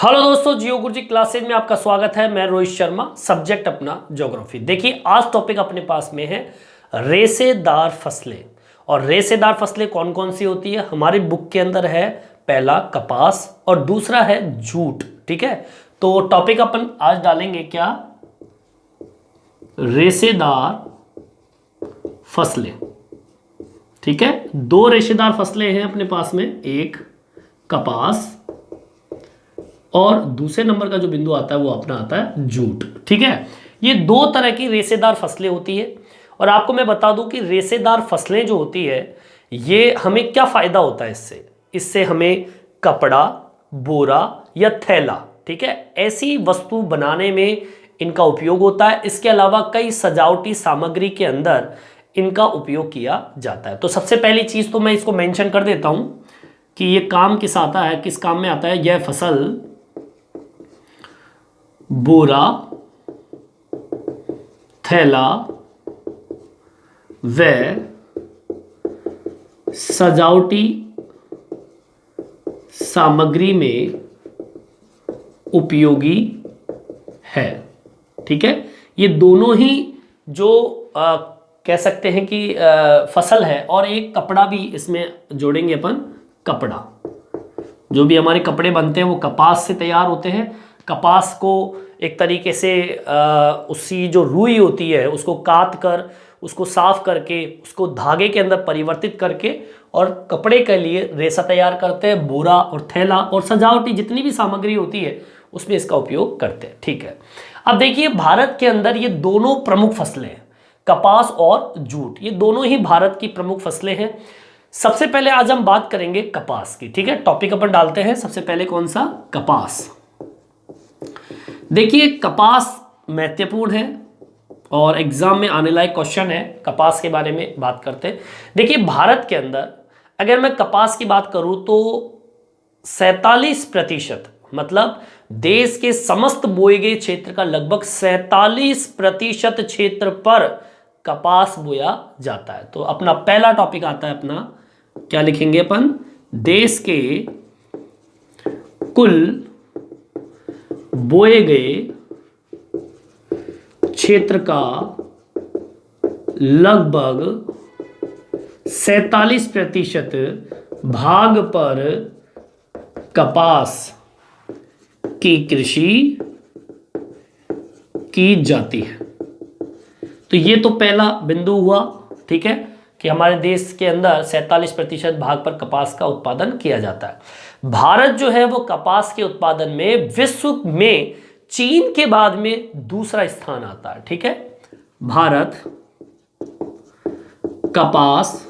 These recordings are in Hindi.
हेलो दोस्तों, जियो गुरुजी क्लासेज में आपका स्वागत है। मैं रोहित शर्मा, सब्जेक्ट अपना ज्योग्राफी। देखिए आज टॉपिक अपने पास में है रेशेदार फसलें। और रेशेदार फसलें कौन कौन सी होती है हमारी बुक के अंदर है। पहला कपास और दूसरा है जूट। ठीक है, तो टॉपिक अपन आज डालेंगे क्या, रेशेदार फसलें। ठीक है, दो रेशेदार फसलें हैं अपने पास में, एक कपास और दूसरे नंबर का जो बिंदु आता है वो अपना आता है जूट। ठीक है, ये दो तरह की रेशेदार फसलें होती है। और आपको मैं बता दूं कि रेशेदार फसलें जो होती है ये हमें क्या फायदा होता है इससे। इससे हमें कपड़ा, बोरा या थैला, ठीक है, ऐसी वस्तु बनाने में इनका उपयोग होता है। इसके अलावा कई सजावटी सामग्री के अंदर इनका उपयोग किया जाता है। तो सबसे पहली चीज तो मैं इसको मेंशन कर देता हूं कि ये काम किस आता है, किस काम में आता है। यह फसल बोरा, थैला व सजावटी सामग्री में उपयोगी है। ठीक है, ये दोनों ही जो कह सकते हैं कि फसल है, और एक कपड़ा भी इसमें जोड़ेंगे अपन। कपड़ा, जो भी हमारे कपड़े बनते हैं वो कपास से तैयार होते हैं। कपास को एक तरीके से उसकी जो रुई होती है उसको काट कर, उसको साफ करके, उसको धागे के अंदर परिवर्तित करके और कपड़े के लिए रेशा तैयार करते हैं। बोरा और थैला और सजावटी जितनी भी सामग्री होती है उसमें इसका उपयोग करते हैं। ठीक है, अब देखिए भारत के अंदर ये दोनों प्रमुख फसलें हैं, कपास और जूट। ये दोनों ही भारत की प्रमुख फसलें हैं। सबसे पहले आज हम बात करेंगे कपास की। ठीक है, टॉपिक अपन डालते हैं सबसे पहले कौन सा, कपास। देखिए कपास महत्वपूर्ण है और एग्जाम में आने लायक क्वेश्चन है। कपास के बारे में बात करते हैं। देखिए भारत के अंदर अगर मैं कपास की बात करूं तो 47%, मतलब देश के समस्त बोए गए क्षेत्र का लगभग 47% क्षेत्र पर कपास बोया जाता है। तो अपना पहला टॉपिक आता है अपना, क्या लिखेंगे अपन, देश के कुल बोए गए क्षेत्र का लगभग 47% भाग पर कपास की कृषि की जाती है। तो ये तो पहला बिंदु हुआ। ठीक है, कि हमारे देश के अंदर 47% भाग पर कपास का उत्पादन किया जाता है। भारत जो है वो कपास के उत्पादन में विश्व में चीन के बाद में दूसरा स्थान आता है। ठीक है, भारत कपास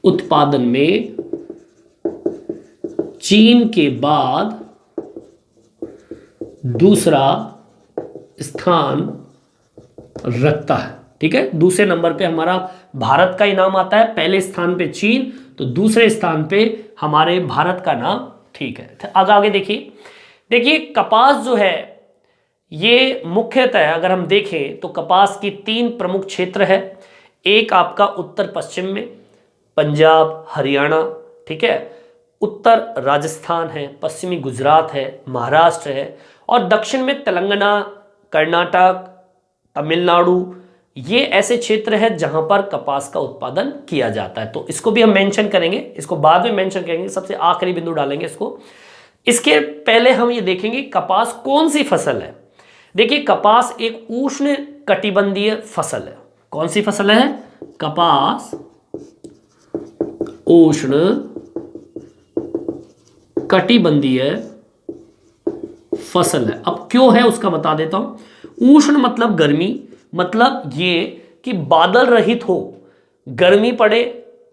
उत्पादन में चीन के बाद दूसरा स्थान रखता है। ठीक है, दूसरे नंबर पे हमारा भारत का ही नाम आता है, पहले स्थान पे चीन, तो दूसरे स्थान पे हमारे भारत का नाम। ठीक है, आगे देखिए कपास जो है ये मुख्यतः अगर हम देखें तो कपास की 3 प्रमुख क्षेत्र है। एक आपका उत्तर पश्चिम में पंजाब, हरियाणा, ठीक है, उत्तर राजस्थान है, पश्चिमी गुजरात है, महाराष्ट्र है, और दक्षिण में तेलंगाना, कर्नाटक, तमिलनाडु, ये ऐसे क्षेत्र हैं जहां पर कपास का उत्पादन किया जाता है। तो इसको भी हम मेंशन करेंगे, इसको बाद में मेंशन करेंगे, सबसे आखिरी बिंदु डालेंगे इसको। इसके पहले हम ये देखेंगे कपास कौन सी फसल है। देखिए कपास एक उष्ण कटिबंधीय फसल है। कौन सी फसल है, कपास उष्ण कटिबंधीय फसल है। अब क्यों है उसका बता देता हूं। उष्ण मतलब गर्मी, मतलब ये कि बादल रहित हो, गर्मी पड़े,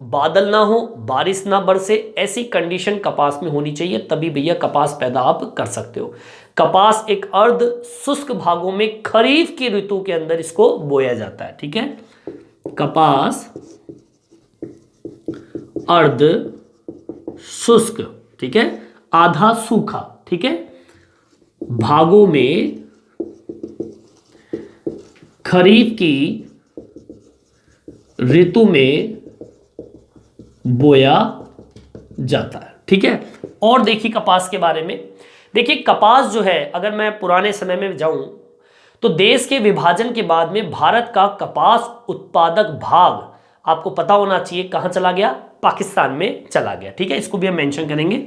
बादल ना हो, बारिश ना बरसे, ऐसी कंडीशन कपास में होनी चाहिए, तभी भैया कपास पैदा आप कर सकते हो। कपास एक अर्ध शुष्क भागों में खरीफ की ऋतु के अंदर इसको बोया जाता है। ठीक है, कपास अर्ध शुष्क, ठीक है, आधा सूखा, ठीक है, भागों में खरीफ की ऋतु में बोया जाता है। ठीक है, और देखिए कपास के बारे में। देखिए कपास जो है, अगर मैं पुराने समय में जाऊं तो देश के विभाजन के बाद में भारत का कपास उत्पादक भाग आपको पता होना चाहिए कहां चला गया, पाकिस्तान में चला गया। ठीक है, इसको भी हम मेंशन करेंगे।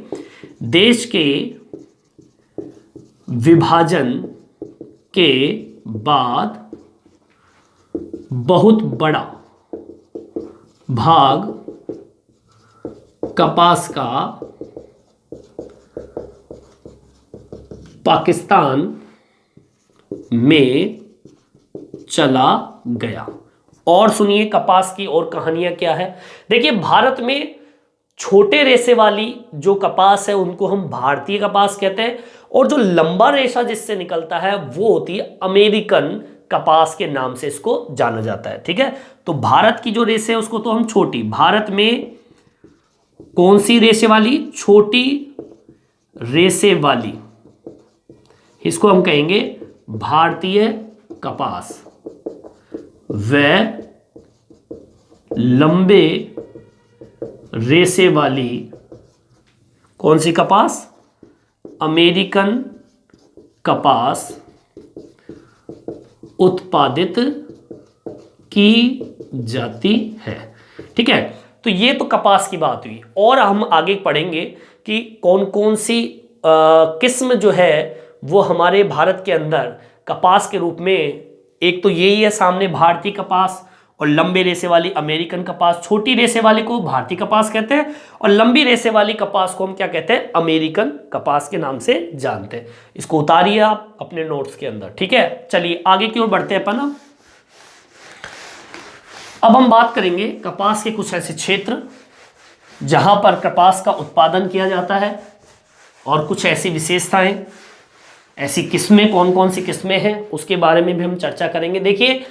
देश के विभाजन के बाद बहुत बड़ा भाग कपास का पाकिस्तान में चला गया। और सुनिए कपास की और कहानियां क्या है। देखिए भारत में छोटे रेशे वाली जो कपास है उनको हम भारतीय कपास कहते हैं, और जो लंबा रेशा जिससे निकलता है वो होती है अमेरिकन कपास के नाम से इसको जाना जाता है। ठीक है, तो भारत की जो रेशे है उसको तो हम छोटी, भारत में कौन सी रेशे वाली, छोटी रेशे वाली, इसको हम कहेंगे भारतीय कपास। व लंबे रेशे वाली कौन सी कपास, अमेरिकन कपास उत्पादित की जाती है। ठीक है, तो ये तो कपास की बात हुई। और हम आगे पढ़ेंगे कि कौन कौन सी किस्म जो है वो हमारे भारत के अंदर कपास के रूप में, एक तो यही है सामने भारतीय कपास, और लंबे रेशे वाली अमेरिकन कपास, छोटी रेशे वाली को भारतीय कपास कहते हैं, और लंबी रेशे वाली कपास को हम क्या कहते हैं, अमेरिकन कपास के नाम से जानते हैं। इसको उतारिए आप अपने नोट्स के अंदर। ठीक है, चलिए आगे की ओर बढ़ते हैं अपन। अब हम बात करेंगे कपास के कुछ ऐसे क्षेत्र जहां पर कपास का उत्पादन किया जाता है, और कुछ ऐसी विशेषताएं, ऐसी किस्में, कौन कौन सी किस्में हैं उसके बारे में भी हम चर्चा करेंगे। देखिए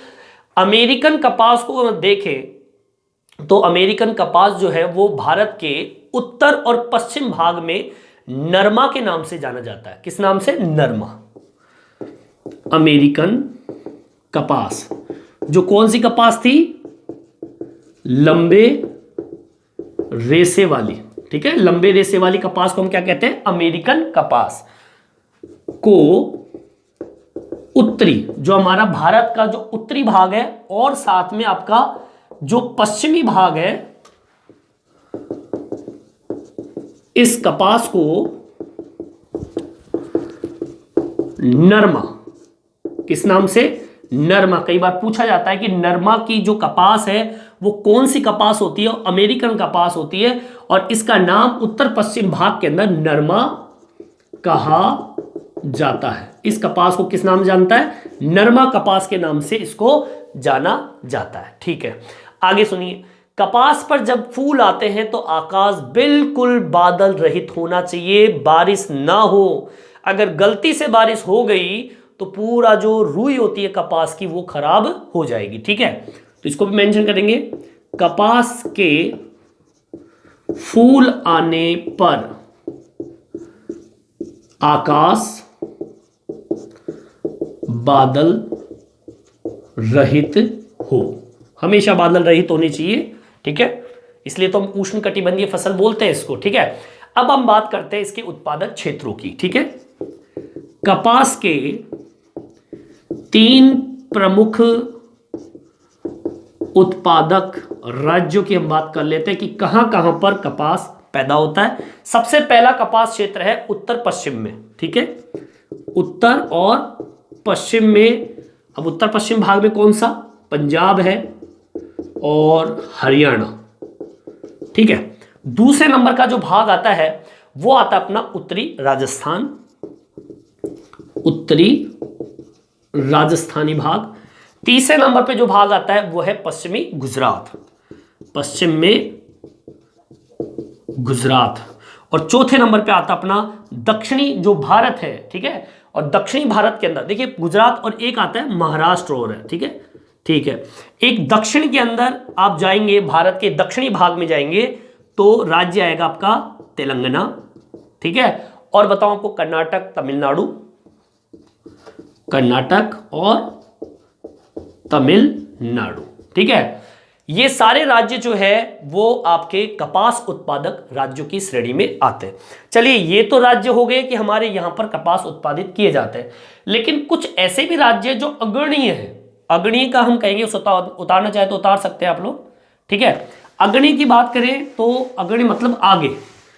अमेरिकन कपास को अगर देखें तो अमेरिकन कपास जो है वो भारत के उत्तर और पश्चिम भाग में नरमा के नाम से जाना जाता है। किस नाम से, नरमा। अमेरिकन कपास जो कौन सी कपास थी, लंबे रेशे वाली। ठीक है, लंबे रेशे वाली कपास को हम क्या कहते हैं, अमेरिकन कपास को उत्तरी, जो हमारा भारत का जो उत्तरी भाग है और साथ में आपका जो पश्चिमी भाग है, इस कपास को नरमा, किस नाम से, नरमा। कई बार पूछा जाता है कि नरमा की जो कपास है वो कौन सी कपास होती है, अमेरिकन कपास होती है, और इसका नाम उत्तर पश्चिम भाग के अंदर नरमा कहा जाता है। इस कपास को किस नाम जानता है, नरमा कपास के नाम से इसको जाना जाता है। ठीक है, आगे सुनिए। कपास पर जब फूल आते हैं तो आकाश बिल्कुल बादल रहित होना चाहिए, बारिश ना हो। अगर गलती से बारिश हो गई तो पूरा जो रुई होती है कपास की वो खराब हो जाएगी। ठीक है, तो इसको भी मेंशन करेंगे। कपास के फूल आने पर आकाश बादल रहित हो, हमेशा बादल रहित होने चाहिए। ठीक है, इसलिए तो हम उष्ण कटिबंधीय फसल बोलते हैं इसको। ठीक है, अब हम बात करते हैं इसके उत्पादक क्षेत्रों की। ठीक है, कपास के 3 प्रमुख उत्पादक राज्यों की हम बात कर लेते हैं कि कहां कहां पर कपास पैदा होता है। सबसे पहला कपास क्षेत्र है उत्तर पश्चिम में। ठीक है, उत्तर और पश्चिम में। अब उत्तर पश्चिम भाग में कौन सा, पंजाब है और हरियाणा। ठीक है, दूसरे नंबर का जो भाग आता है वो आता है अपना उत्तरी राजस्थान, उत्तरी राजस्थानी भाग। तीसरे नंबर पे जो भाग आता है वो है पश्चिमी गुजरात, पश्चिम में गुजरात। और चौथे नंबर पे आता अपना दक्षिणी जो भारत है। ठीक है, और दक्षिणी भारत के अंदर देखिए गुजरात और एक आता है महाराष्ट्र और है। ठीक है, ठीक है, एक दक्षिण के अंदर आप जाएंगे, भारत के दक्षिणी भाग में जाएंगे तो राज्य आएगा आपका तेलंगाना। ठीक है, और बताओ आपको कर्नाटक, तमिलनाडु, कर्नाटक और तमिलनाडु। ठीक है, ये सारे राज्य जो है वो आपके कपास उत्पादक राज्यों की श्रेणी में आते हैं। चलिए, ये तो राज्य हो गए कि हमारे यहां पर कपास उत्पादित किए जाते हैं, लेकिन कुछ ऐसे भी राज्य जो अग्रणीय है, अग्रणीय का हम कहेंगे, उतारना चाहे तो उतार सकते हैं आप लोग, ठीक है। अग्रणीय की बात करें तो अग्रणीय मतलब आगे,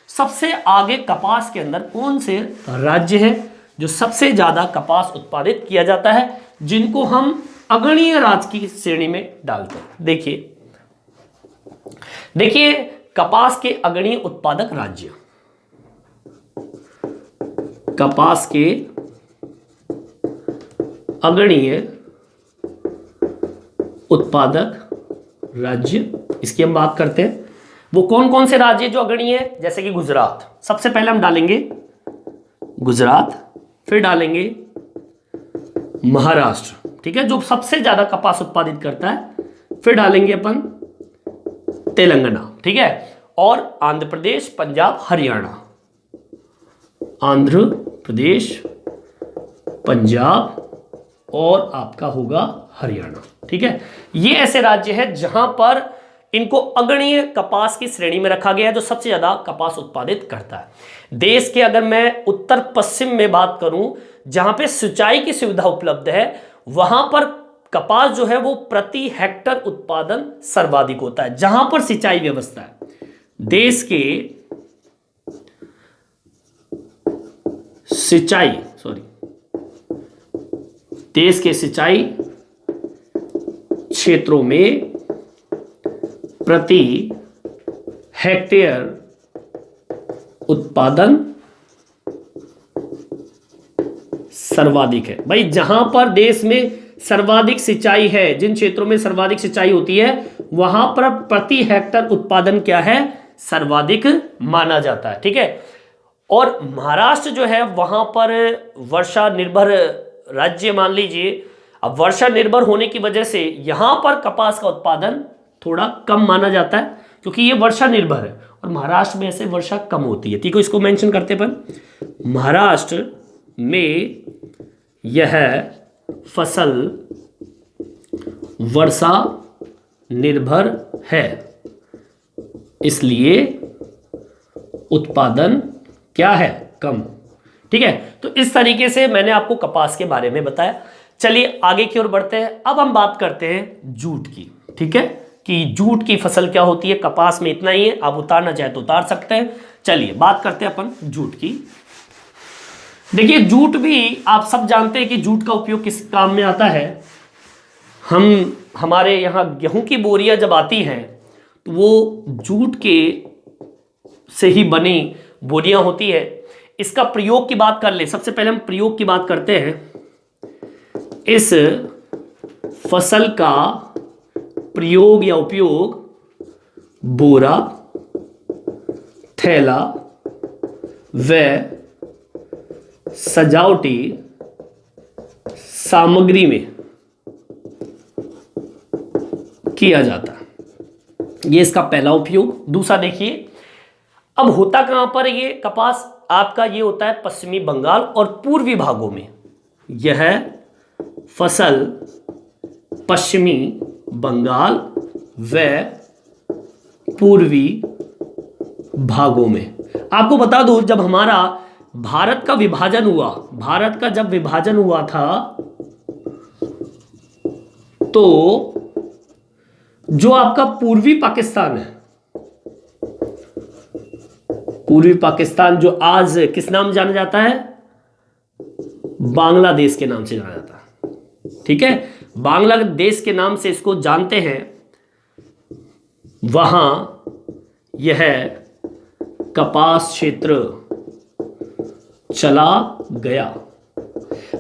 सबसे आगे कपास के अंदर कौन से राज्य है जो सबसे ज्यादा कपास उत्पादित किया जाता है, जिनको हम अग्रणीय राज्य की श्रेणी में डालते हैं। देखिए कपास के अग्रणीय उत्पादक राज्य, कपास के अग्रणीय उत्पादक राज्य, इसकी हम बात करते हैं। वो कौन कौन से राज्य जो अग्रणीय है, जैसे कि गुजरात, सबसे पहले हम डालेंगे गुजरात, फिर डालेंगे महाराष्ट्र, ठीक है, जो सबसे ज्यादा कपास उत्पादित करता है, फिर डालेंगे अपन तेलंगाना, ठीक है, और आंध्र प्रदेश, पंजाब, हरियाणा, आंध्र प्रदेश, पंजाब और आपका होगा हरियाणा, ठीक है। ये ऐसे राज्य है जहां पर इनको अग्रणीय कपास की श्रेणी में रखा गया है, जो सबसे ज्यादा कपास उत्पादित करता है। देश के अगर मैं उत्तर पश्चिम में बात करूं, जहां पे सिंचाई की सुविधा उपलब्ध है, वहां पर कपास जो है वो प्रति हेक्टर उत्पादन सर्वाधिक होता है, जहां पर सिंचाई व्यवस्था है। देश के सिंचाई क्षेत्रों में प्रति हेक्टेयर उत्पादन सर्वाधिक है। भाई जहां पर देश में सर्वाधिक सिंचाई है, जिन क्षेत्रों में सर्वाधिक सिंचाई होती है, वहां पर प्रति हेक्टर उत्पादन क्या है, सर्वाधिक माना जाता है, ठीक है। और महाराष्ट्र जो है वहां पर वर्षा निर्भर राज्य मान लीजिए। अब वर्षा निर्भर होने की वजह से यहां पर कपास का उत्पादन थोड़ा कम माना जाता है, क्योंकि ये वर्षा निर्भर है और महाराष्ट्र में ऐसे वर्षा कम होती है, ठीक है। इसको मेंशन करते हैं अपन, महाराष्ट्र में यह फसल वर्षा निर्भर है, इसलिए उत्पादन क्या है, कम, ठीक है। तो इस तरीके से मैंने आपको कपास के बारे में बताया। चलिए आगे की ओर बढ़ते हैं। अब हम बात करते हैं जूट की, ठीक है, कि जूट की फसल क्या होती है। कपास में इतना ही है, आप उतारना चाहे तो उतार सकते हैं। चलिए बात करते हैं अपन जूट की। देखिए जूट भी आप सब जानते हैं कि जूट का उपयोग किस काम में आता है। हमारे यहाँ गेहूं की बोरियां जब आती हैं तो वो जूट के से ही बनी बोरियां होती है। इसका प्रयोग की बात कर ले, सबसे पहले हम प्रयोग की बात करते हैं। इस फसल का प्रयोग या उपयोग बोरा, थैला व सजावटी सामग्री में किया जाता है। ये इसका पहला उपयोग। दूसरा देखिए, अब होता कहां पर ये कपास आपका, ये होता है पश्चिमी बंगाल और पूर्वी भागों में। यह फसल पश्चिमी बंगाल व पूर्वी भागों में। आपको बता दूं, जब हमारा भारत का विभाजन हुआ, भारत का जब विभाजन हुआ था तो जो आपका पूर्वी पाकिस्तान है, पूर्वी पाकिस्तान जो आज किस नाम जाना जाता है, बांग्लादेश के नाम से जाना जाता है, ठीक है, बांग्लादेश के नाम से इसको जानते हैं। वहां यह कपास क्षेत्र चला गया।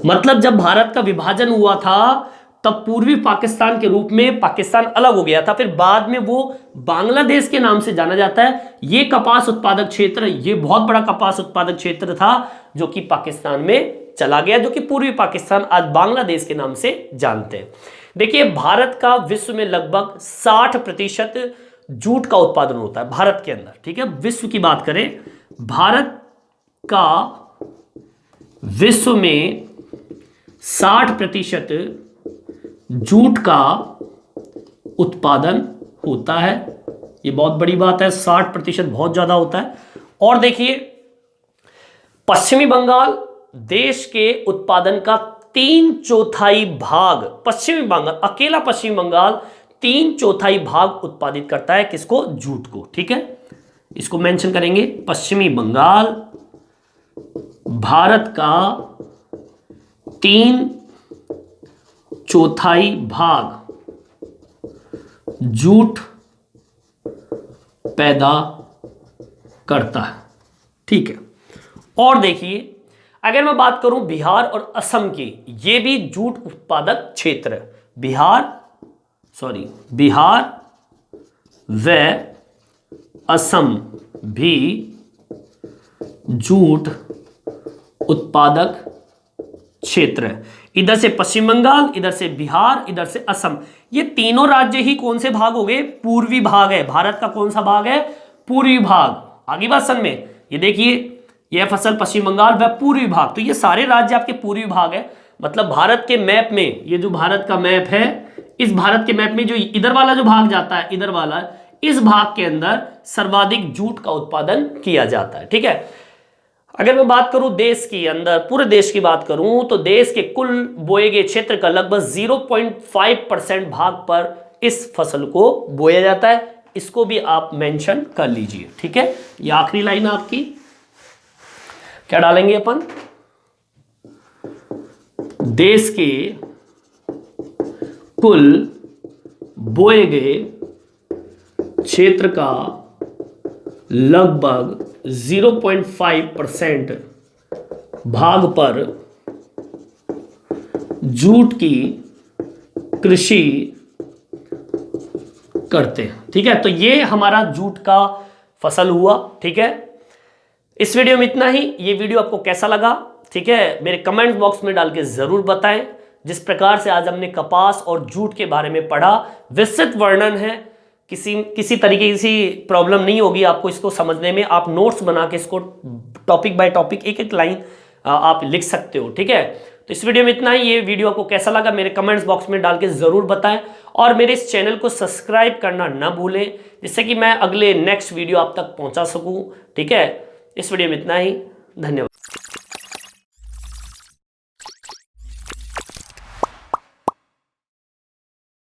मतलब जब भारत का विभाजन हुआ था तब पूर्वी पाकिस्तान के रूप में पाकिस्तान अलग हो गया था, फिर बाद में वो बांग्लादेश के नाम से जाना जाता है। ये कपास उत्पादक क्षेत्र, ये बहुत बड़ा कपास उत्पादक क्षेत्र था जो कि पाकिस्तान में चला गया, जो कि पूर्वी पाकिस्तान आज बांग्लादेश के नाम से जानते हैं। देखिए भारत का विश्व में लगभग 60% जूट का उत्पादन होता है भारत के अंदर, ठीक है। विश्व की बात करें, भारत का विश्व में 60% जूट का उत्पादन होता है। ये बहुत बड़ी बात है, 60% बहुत ज्यादा होता है। और देखिए पश्चिमी बंगाल देश के उत्पादन का 3/4 भाग, पश्चिमी बंगाल, अकेला पश्चिमी बंगाल 3/4 भाग उत्पादित करता है। किसको? जूट को। ठीक है, इसको मेंशन करेंगे। पश्चिमी बंगाल भारत का 3/4 भाग जूट पैदा करता है। ठीक है, और देखिए अगर मैं बात करूं बिहार और असम की, ये भी जूट उत्पादक क्षेत्र है। बिहार व असम भी जूट उत्पादक क्षेत्र है। इधर से पश्चिम बंगाल, इधर से बिहार, इधर से असम, ये तीनों राज्य ही कौन से भाग हो गए? पूर्वी भाग है। भारत का कौन सा भाग है? पूर्वी भाग। आगे बात समझ में? ये देखिए यह फसल पश्चिम बंगाल व पूर्वी भाग, तो ये सारे राज्य आपके पूर्वी भाग है। मतलब भारत के मैप में, ये जो भारत का मैप है, इस भारत के मैप में जो इधर वाला जो भाग जाता है, इधर वाला, इस भाग के अंदर सर्वाधिक जूट का उत्पादन किया जाता है। ठीक है, अगर मैं बात करूं देश की अंदर, पूरे देश की बात करूं, तो देश के कुल बोए गए क्षेत्र का लगभग 0.5% भाग पर इस फसल को बोया जाता है। इसको भी आप मेंशन कर लीजिए। ठीक है, ये आखिरी लाइन आपकी। क्या डालेंगे अपन? देश के कुल बोए गए क्षेत्र का लगभग 0.5% भाग पर जूट की कृषि करते हैं। ठीक है, तो ये हमारा जूट का फसल हुआ। ठीक है, इस वीडियो में इतना ही। ये वीडियो आपको कैसा लगा? ठीक है, मेरे कमेंट बॉक्स में डाल के जरूर बताएं। जिस प्रकार से आज हमने कपास और जूट के बारे में पढ़ा, विस्तृत वर्णन है, किसी तरीके की प्रॉब्लम नहीं होगी आपको इसको समझने में। आप नोट्स बना के इसको टॉपिक बाय टॉपिक एक एक लाइन आप लिख सकते हो। ठीक है, तो इस वीडियो में इतना ही। ये वीडियो आपको कैसा लगा मेरे कमेंट्स बॉक्स में डाल के जरूर बताएं, और मेरे इस चैनल को सब्सक्राइब करना ना भूलें, जिससे कि मैं अगले नेक्स्ट वीडियो आप तक पहुंचा सकूं। ठीक है, इस वीडियो में इतना ही। धन्यवाद।